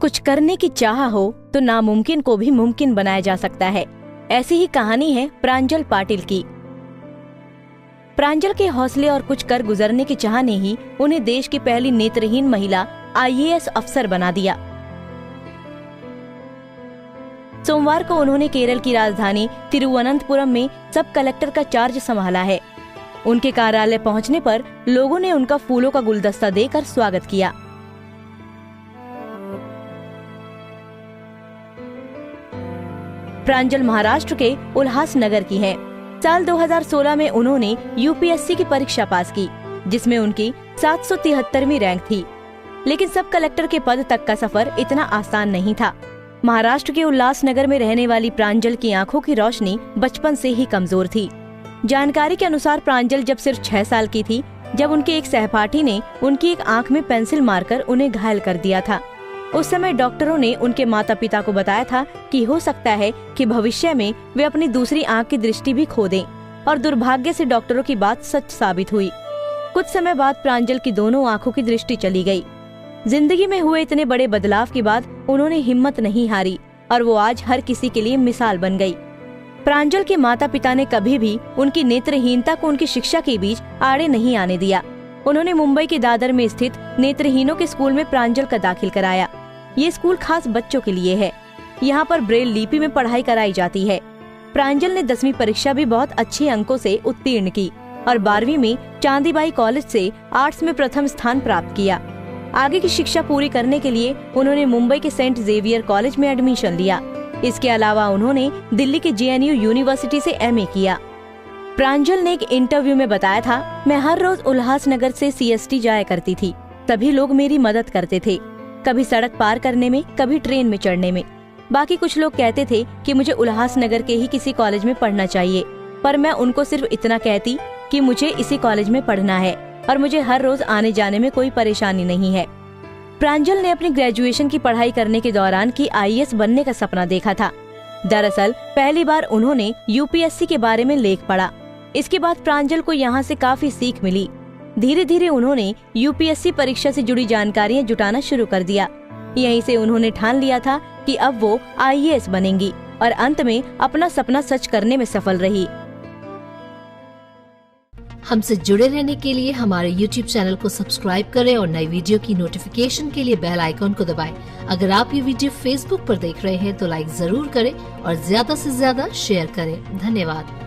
कुछ करने की चाह हो तो नामुमकिन को भी मुमकिन बनाया जा सकता है। ऐसी ही कहानी है प्रांजल पाटिल की। प्रांजल के हौसले और कुछ कर गुजरने की चाह ने ही उन्हें देश की पहली नेत्रहीन महिला IAS अफसर बना दिया। सोमवार को उन्होंने केरल की राजधानी तिरुवनंतपुरम में सब कलेक्टर का चार्ज संभाला है। उनके कार्यालय पहुंचने पर लोगों ने उनका फूलों का गुलदस्ता देकर स्वागत किया। प्रांजल महाराष्ट्र के उल्हासनगर की हैं। साल 2016 में उन्होंने UPSC की परीक्षा पास की, जिसमें उनकी 773वीं रैंक थी। लेकिन सब कलेक्टर के पद तक का सफर इतना आसान नहीं था। महाराष्ट्र के उल्हासनगर में रहने वाली प्रांजल की आंखों की रोशनी बचपन से ही कमजोर थी। जानकारी के अनुसार प्रांजल जब सिर्फ 6 साल की थी, जब उनके एक सहपाठी ने उनकी एक आंख में पेंसिल मारकर उन्हें घायल कर दिया था। उस समय डॉक्टरों ने उनके माता पिता को बताया था कि हो सकता है कि भविष्य में वे अपनी दूसरी आंख की दृष्टि भी खो दें, और दुर्भाग्य से डॉक्टरों की बात सच साबित हुई। कुछ समय बाद प्रांजल की दोनों आंखों की दृष्टि चली गई। जिंदगी में हुए इतने बड़े बदलाव के बाद उन्होंने हिम्मत नहीं हारी और वो आज हर किसी के लिए मिसाल बन गई। प्रांजल के माता पिता ने कभी भी उनकी नेत्रहीनता को उनकी शिक्षा के बीच आड़े नहीं आने दिया। उन्होंने मुंबई के दादर में स्थित नेत्रहीनों के स्कूल में प्रांजल का दाखिल कराया। ये स्कूल खास बच्चों के लिए है। यहाँ पर ब्रेल लिपि में पढ़ाई कराई जाती है। प्रांजल ने 10वीं परीक्षा भी बहुत अच्छे अंकों से उत्तीर्ण की और 12वीं में चांदीबाई कॉलेज से आर्ट्स में प्रथम स्थान प्राप्त किया। आगे की शिक्षा पूरी करने के लिए उन्होंने मुंबई के सेंट जेवियर कॉलेज में एडमिशन लिया। इसके अलावा उन्होंने दिल्ली के JNU यूनिवर्सिटी से MA किया। प्रांजल ने एक इंटरव्यू में बताया था, मैं हर रोज उल्हासनगर से CST जाया करती थी। सभी लोग मेरी मदद करते थे, कभी सड़क पार करने में, कभी ट्रेन में चढ़ने में। बाकी कुछ लोग कहते थे कि मुझे उल्हासनगर के ही किसी कॉलेज में पढ़ना चाहिए, पर मैं उनको सिर्फ इतना कहती कि मुझे इसी कॉलेज में पढ़ना है और मुझे हर रोज आने जाने में कोई परेशानी नहीं है। प्रांजल ने अपनी ग्रेजुएशन की पढ़ाई करने के दौरान की IAS बनने का सपना देखा था। दरअसल पहली बार उन्होंने UPSC के बारे में लेख पढ़ा। इसके बाद प्रांजल को यहाँ से काफी सीख मिली। धीरे धीरे उन्होंने UPSC परीक्षा से जुड़ी जानकारियाँ जुटाना शुरू कर दिया। यहीं से उन्होंने ठान लिया था कि अब वो IAS बनेंगी और अंत में अपना सपना सच करने में सफल रही। हमसे जुड़े रहने के लिए हमारे YouTube चैनल को सब्सक्राइब करें और नई वीडियो की नोटिफिकेशन के लिए बेल आइकॉन को दबाएं। अगर आप ये वीडियो Facebook पर देख रहे हैं तो लाइक जरूर करें और ज्यादा से ज्यादा शेयर करें। धन्यवाद।